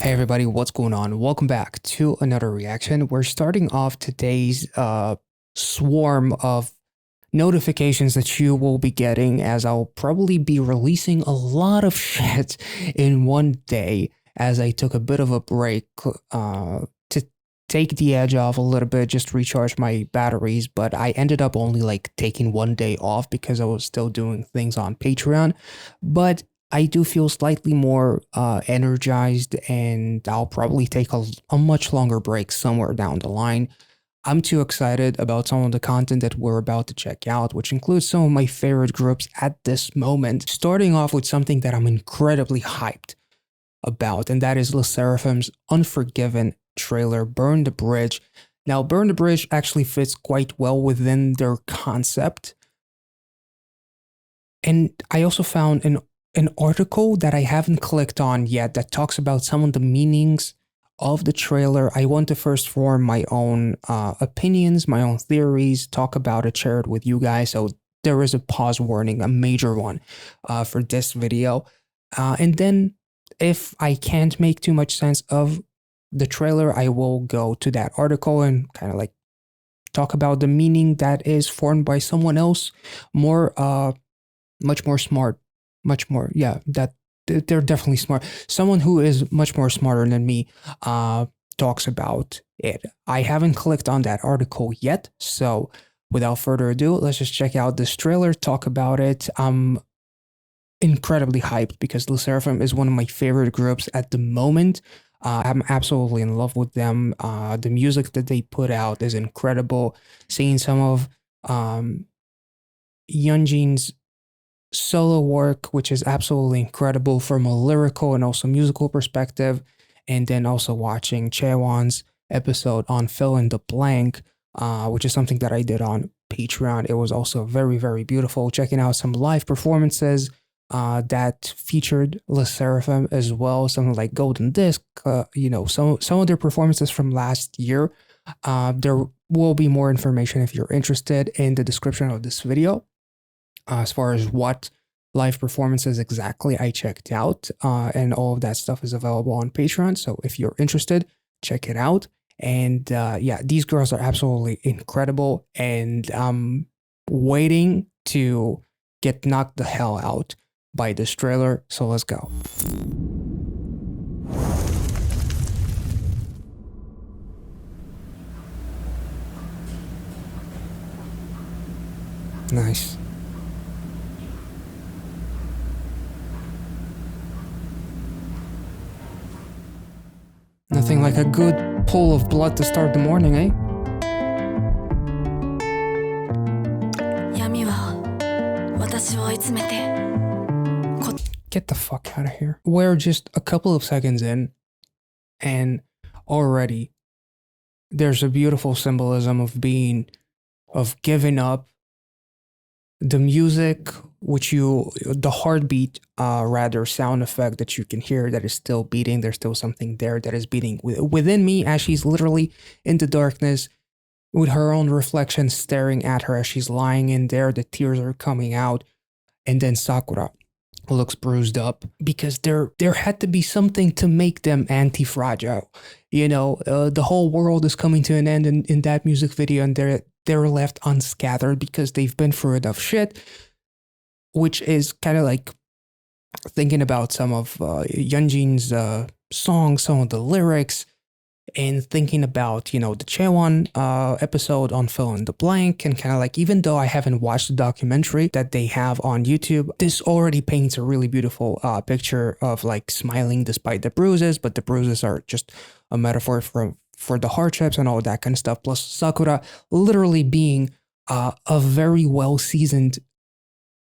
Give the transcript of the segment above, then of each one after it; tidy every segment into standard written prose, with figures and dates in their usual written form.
Hey everybody, what's going on? Welcome back to another reaction. We're starting off today's swarm of notifications that you will be getting, as I'll probably be releasing a lot of shit in one day as I took a bit of a break to take the edge off a little bit, just recharge my batteries. But I ended up only like taking one day off because I was still doing things on Patreon. But I do feel slightly more energized, and I'll probably take a much longer break somewhere down the line. I'm too excited about some of the content that we're about to check out, which includes some of my favorite groups at this moment, starting off with something that I'm incredibly hyped about, and that is SSERAFIM's Unforgiven trailer, Burn the Bridge. Now, Burn the Bridge actually fits quite well within their concept, and I also found an article that I haven't clicked on yet that talks about some of the meanings of the trailer. I want to first form my own opinions, my own theories, talk about it, share it with you guys. So there is a pause warning, a major one for this video. And then if I can't make too much sense of the trailer, I will go to that article and kind of like talk about the meaning that is formed by someone else, much more smart. Much more, yeah, that they're definitely smart. Someone who is much more smarter than me talks about it. I haven't clicked on that article yet, so without further ado, let's just check out this trailer, talk about it. I'm incredibly hyped because SSERAFIM is one of my favorite groups at the moment. I'm absolutely in love with them. The music that they put out is incredible. Seeing some of Yeonjin's solo work, which is absolutely incredible from a lyrical and also musical perspective, and then also watching Chaewon's episode on Fill in the Blank, which is something that I did on Patreon. It was also very, very beautiful. Checking out some live performances that featured SSERAFIM as well, something like Golden Disc, some of their performances from last year. There will be more information if you're interested in the description of this video. As far as what live performances exactly I checked out, and all of that stuff is available on Patreon. So if you're interested, check it out. And yeah, these girls are absolutely incredible, and I'm waiting to get knocked the hell out by this trailer. So let's go. Nice. Nothing like a good pool of blood to start the morning, eh? Get the fuck out of here. We're just a couple of seconds in, and already there's a beautiful symbolism of giving up. The music, the heartbeat, rather sound effect that you can hear that is still beating. There's still something there that is beating within me as she's literally in the darkness with her own reflection staring at her as she's lying in there. The tears are coming out, and then Sakura looks bruised up because there had to be something to make them anti-fragile. The whole world is coming to an end in that music video, and they're left unscattered because they've been through enough shit, which is kind of like thinking about some of Yeonjin's songs, some of the lyrics, and thinking about, the Chaewon episode on Fill in the Blank, and kind of like, even though I haven't watched the documentary that they have on YouTube, this already paints a really beautiful picture of like smiling despite the bruises, but the bruises are just a metaphor for the hardships and all that kind of stuff. Plus Sakura literally being a very well-seasoned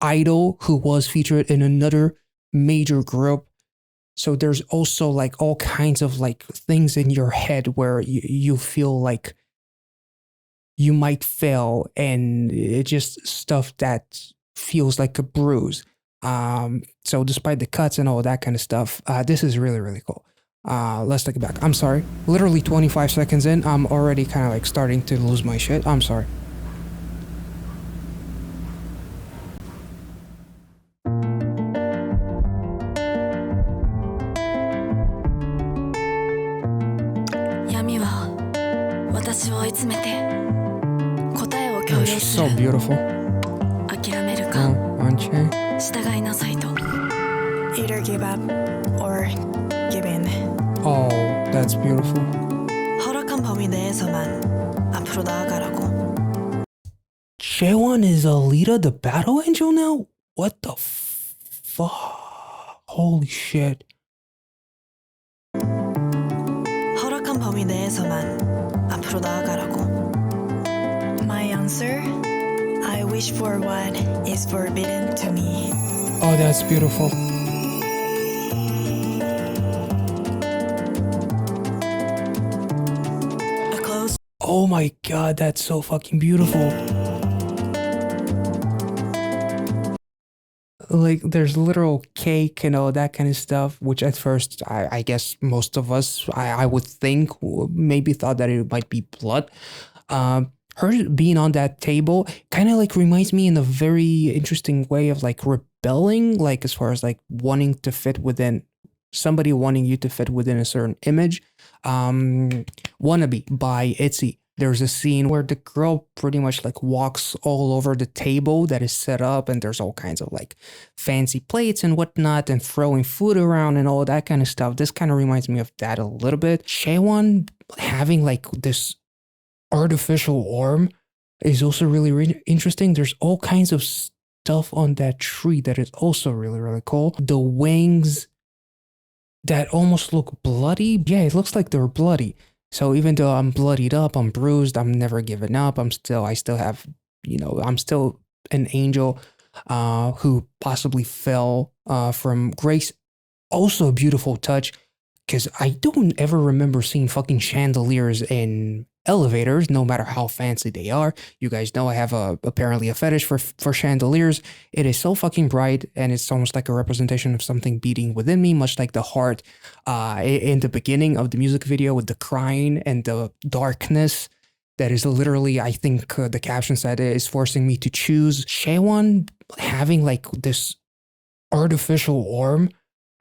idol who was featured in another major group. So there's also like all kinds of like things in your head where you feel like you might fail, and it's just stuff that feels like a bruise. So despite the cuts and all that kind of stuff, this is really, really cool. Let's take it back. I'm sorry. Literally 25 seconds in, I'm already kind of like starting to lose my shit. I'm sorry. Oh, she's so beautiful. Aren't you? Either give up or give in. Oh, that's beautiful. 허락한 범위 내에서만 앞으로 나아가라고. Jaewon is Alita the battle angel now? What the fuck? Holy shit. 허락한 범위 내에서만 앞으로 나아가라고. My answer? I wish for what is forbidden to me. Oh, that's beautiful. Oh my god, that's so fucking beautiful. Like, there's literal cake and all that kind of stuff, which at first, I guess most of us, I would think, maybe thought that it might be blood. Her being on that table kind of like reminds me in a very interesting way of like rebelling, like as far as like wanting to fit within somebody, wanting you to fit within a certain image. Wannabe by ITZY. There's a scene where the girl pretty much like walks all over the table that is set up, and there's all kinds of like fancy plates and whatnot and throwing food around and all that kind of stuff. This kind of reminds me of that a little bit. Jaewon having like this artificial arm is also really interesting. There's all kinds of stuff on that tree that is also really cool. The wings that almost look bloody. Yeah, it looks like they're bloody. So even though I'm bloodied up, I'm bruised, I'm never giving up. I still have, I'm still an angel who possibly fell from grace. Also a beautiful touch, because I don't ever remember seeing fucking chandeliers in elevators, no matter how fancy they are. You guys know I have apparently a fetish for chandeliers. It is so fucking bright, and it's almost like a representation of something beating within me, much like the heart in the beginning of the music video with the crying and the darkness. That is literally, I think the caption said, is forcing me to choose. Jaewon having like this artificial arm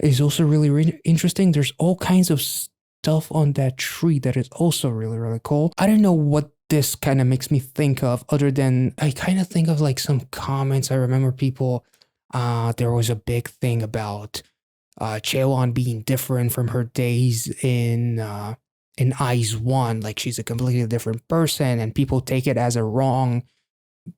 is also really interesting. There's all kinds of stuff on that tree that is also really cool. I don't know what this kind of makes me think of, other than I kind of think of like some comments. I remember people, there was a big thing about Jaewon being different from her days in Eyes One, like she's a completely different person, and people take it as a wrong.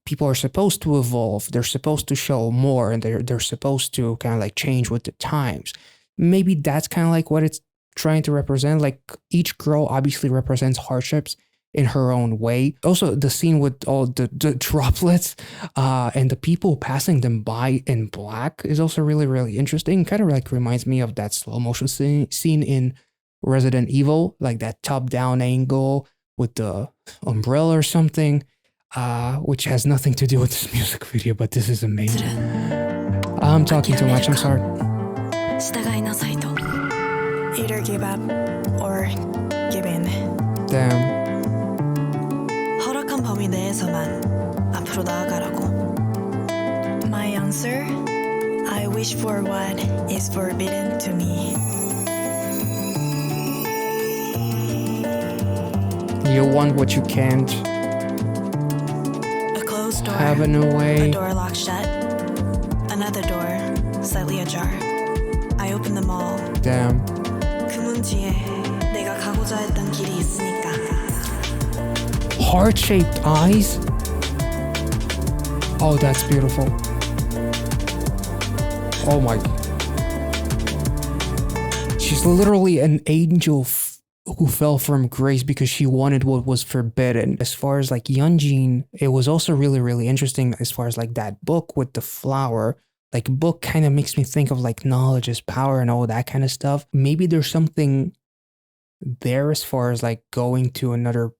People are supposed to evolve, they're supposed to show more, and they're supposed to kind of like change with the times. Maybe that's kind of like what it's trying to represent. Like, each girl obviously represents hardships in her own way. Also, the scene with all the droplets and the people passing them by in black is also really interesting. Kind of like reminds me of that slow motion scene in Resident Evil, like that top down angle with the umbrella or something, which has nothing to do with this music video, but this is amazing. I'm talking too much, I'm sorry. Either give up or give in. Damn. 허락한 범위 내에서만 앞으로 나아가라고. My answer? I wish for what is forbidden to me. You want what you can't. A closed door. Have a new way. A door locked shut. Another door, slightly ajar. I open them all. Damn. 그 문 뒤에 내가 가고자 했던 길이 있으니까. Heart-shaped eyes? Oh, that's beautiful. Oh my. She's literally an angel who fell from grace because she wanted what was forbidden. As far as like Yeonjin, it was also really interesting as far as like that book with the flower. Like, book kind of makes me think of like knowledge is power and all that kind of stuff. Maybe there's something there as far as like going to another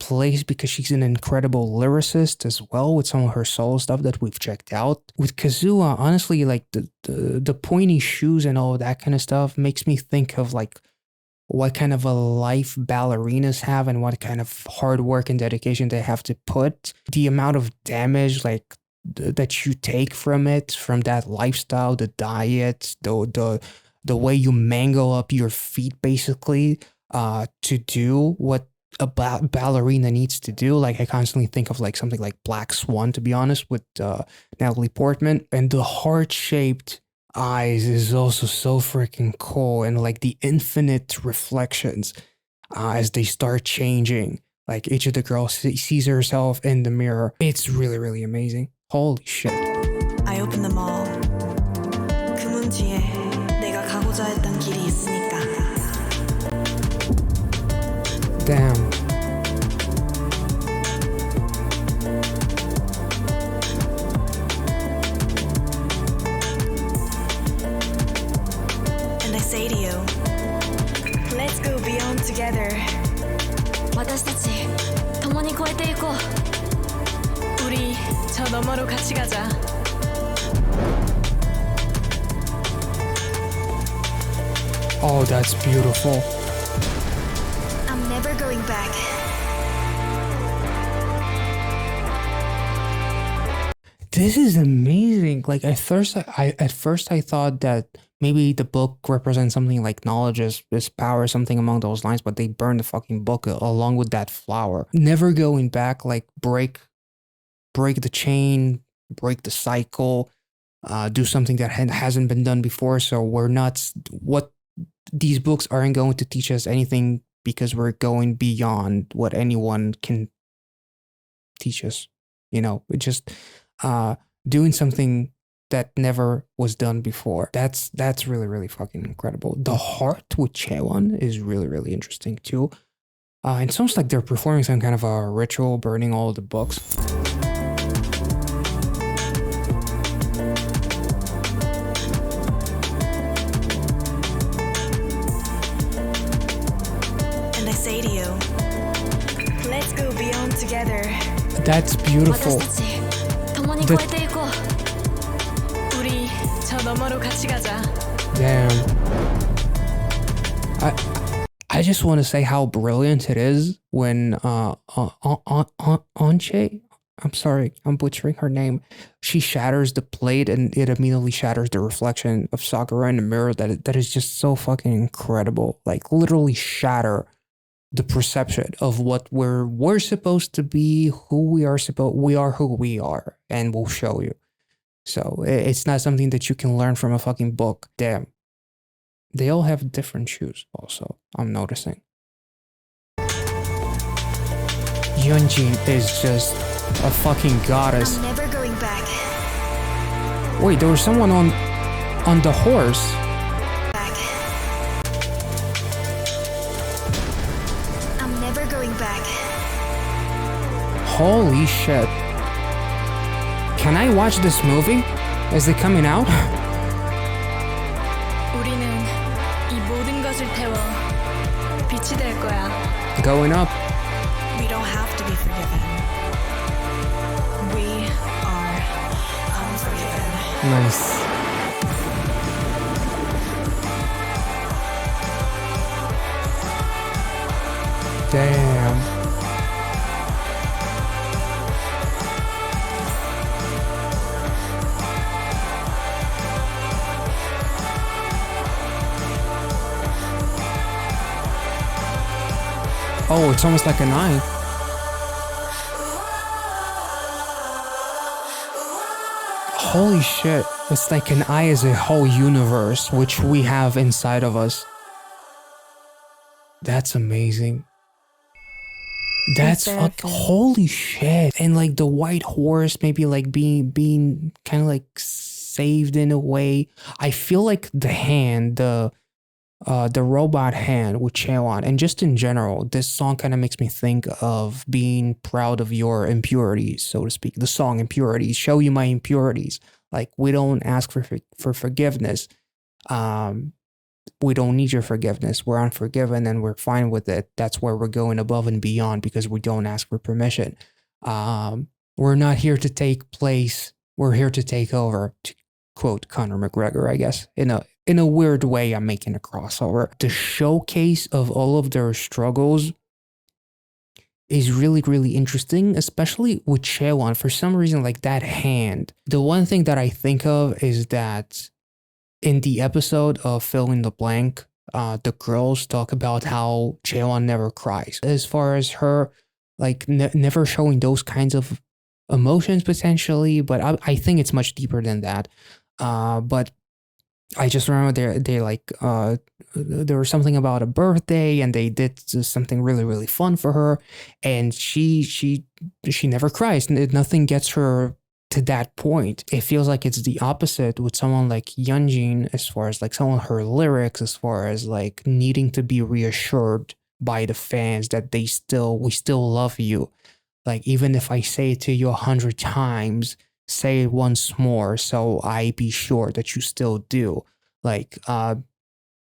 place, because she's an incredible lyricist as well with some of her solo stuff that we've checked out. With Kazuha, honestly, like the pointy shoes and all that kind of stuff makes me think of like what kind of a life ballerinas have and what kind of hard work and dedication they have to put. The amount of damage like that you take from it, from that lifestyle, the diet, the way you mangle up your feet basically to do what a ballerina needs to do. Like I constantly think of like something like Black Swan, to be honest, with Natalie Portman, and the heart-shaped eyes is also so freaking cool, and like the infinite reflections as they start changing. Like each of the girls sees herself in the mirror. It's really, really amazing. Holy shit. I opened them all. 그 문 뒤에 내가 가고자 했던 길이 있으니까. Damn. And I say to you, let's go beyond together. 私たち共に越えていこう. 우리 저 너머로 같이 가자. Oh, that's beautiful. I'm never going back. This is amazing. Like at first I thought that maybe the book represents something like knowledge is power, something along those lines, but they burned the fucking book along with that flower. Never going back, like break the chain, break the cycle, do something that hasn't been done before. So we're not, what these books aren't going to teach us anything because we're going beyond what anyone can teach us. You know, it just doing something that never was done before. That's really, really fucking incredible. The heart with Chaewon is really, really interesting too. It sounds like they're performing some kind of a ritual, burning all the books. And I say to you, let's go beyond together. That's beautiful. Damn. I just want to say how brilliant it is when Anche, I'm sorry, I'm butchering her name, she shatters the plate and it immediately shatters the reflection of Sakura in the mirror. That is just so fucking incredible. Like literally shatter the perception of what we're supposed to be, who we are who we are, and we'll show you. So it's not something that you can learn from a fucking book. Damn. They all have different shoes also, I'm noticing. Yunjin is just a fucking goddess. I'm never going back. Wait, there was someone on the horse. Back. I'm never going back. Holy shit. Can I watch this movie? Is it coming out? 우리는 이 모든 것을 태워 빛이 될 거야. Going up. We don't have to be forgiven. We are unforgiven. Nice. Damn. Oh, it's almost like an eye. Holy shit. It's like an eye is a whole universe, which we have inside of us. That's amazing. That's holy shit. And like the white horse maybe like being kind of like saved in a way. I feel like the hand, the robot hand with Chaewon, and just in general, this song kind of makes me think of being proud of your impurities, so to speak. The song Impurities, show you my impurities. Like we don't ask for forgiveness. We don't need your forgiveness. We're unforgiven and we're fine with it. That's where we're going above and beyond because we don't ask for permission. We're not here to take place. We're here to take over, to quote Conor McGregor, I guess. In a weird way, I'm making a crossover. The showcase of all of their struggles is really, really interesting, especially with Chaewon. For some reason, like that hand. The one thing that I think of is that in the episode of Fill in the Blank, the girls talk about how Jaewon never cries. As far as her, like, never showing those kinds of emotions potentially, but I think it's much deeper than that. But I just remember they like there was something about a birthday and they did something really really fun for her, and she never cries. Nothing gets her to that point. It feels like it's the opposite with someone like Yeonjin, as far as like someone her lyrics, as far as like needing to be reassured by the fans that we still love you. Like, even if I say it to you 100 times, say it once more so I be sure that you still do. Like,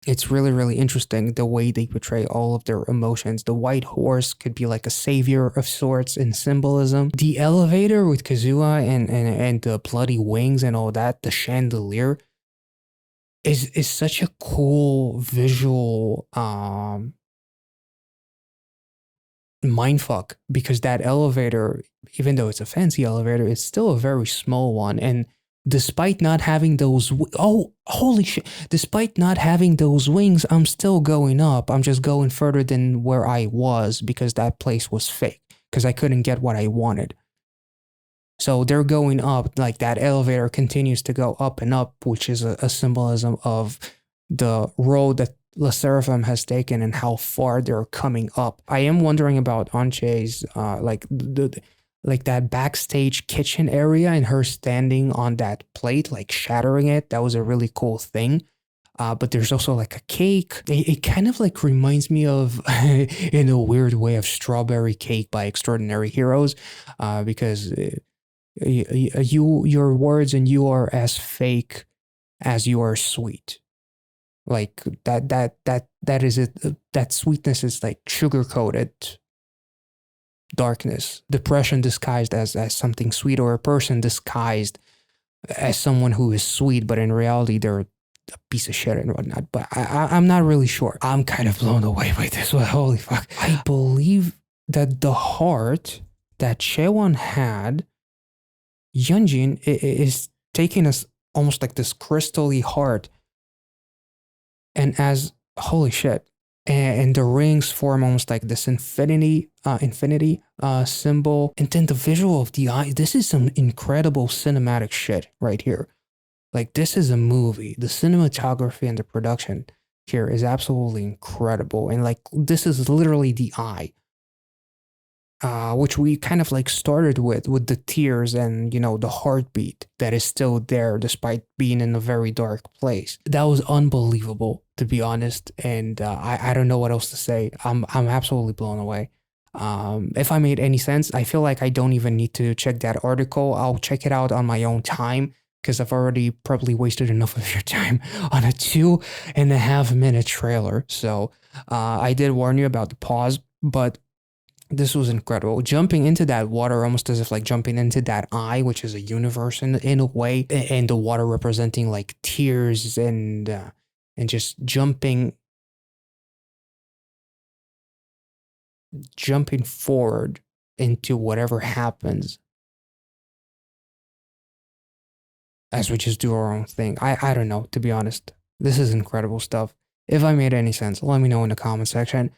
it's really, really interesting the way they portray all of their emotions. The white horse could be like a savior of sorts in symbolism. The elevator with Kazuha and the bloody wings and all that, the chandelier, is such a cool visual mindfuck, because that elevator, even though it's a fancy elevator, it's still a very small one. And despite not having those, oh, holy shit, despite not having those wings, I'm still going up. I'm just going further than where I was because that place was fake, because I couldn't get what I wanted. So they're going up, like that elevator continues to go up and up, which is a symbolism of the road that SSERAFIM has taken and how far they're coming up. I am wondering about Anche's like that backstage kitchen area and her standing on that plate, like shattering it. That was a really cool thing. But there's also like a cake. It kind of like reminds me of, in a weird way, of Strawberry Cake by Extraordinary Heroes, because your words and you are as fake as you are sweet. Like that is it. That sweetness is like sugar coated darkness, depression disguised as something sweet, or a person disguised as someone who is sweet, but in reality they're a piece of shit and whatnot. But I'm not really sure. I'm kind of blown away by this one. Holy fuck! I believe that the heart that Chaewon had, Yeonjin is taking us almost like this crystally heart. And as, holy shit, and the rings form almost like this infinity symbol. And then the visual of the eye, this is some incredible cinematic shit right here. Like, this is a movie. The cinematography and the production here is absolutely incredible. And like, this is literally the eye. Which we kind of like started with the tears and, you know, the heartbeat that is still there despite being in a very dark place. That was unbelievable, to be honest, and I don't know what else to say. I'm absolutely blown away. If I made any sense, I feel like I don't even need to check that article. I'll check it out on my own time, because I've already probably wasted enough of your time on a 2.5 minute trailer. So I did warn you about the pause, but this was incredible. Jumping into that water, almost as if like jumping into that eye, which is a universe in a way, and the water representing like tears and just jumping forward into whatever happens as we just do our own thing. I don't know, to be honest. This is incredible stuff. If I made any sense, let me know in the comment section.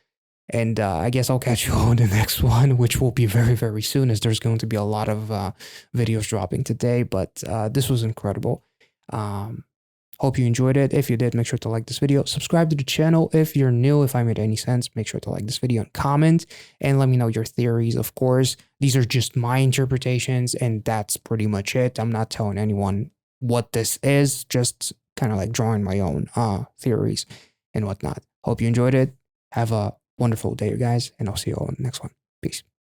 And I guess I'll catch you on the next one, which will be very, very soon, as there's going to be a lot of videos dropping today. But this was incredible. Hope you enjoyed it. If you did, make sure to like this video. Subscribe to the channel if you're new. If I made any sense, make sure to like this video and comment. And let me know your theories, of course. These are just my interpretations, and that's pretty much it. I'm not telling anyone what this is. Just kind of like drawing my own theories and whatnot. Hope you enjoyed it. Have a wonderful day, you guys, and I'll see you all in the next one. Peace.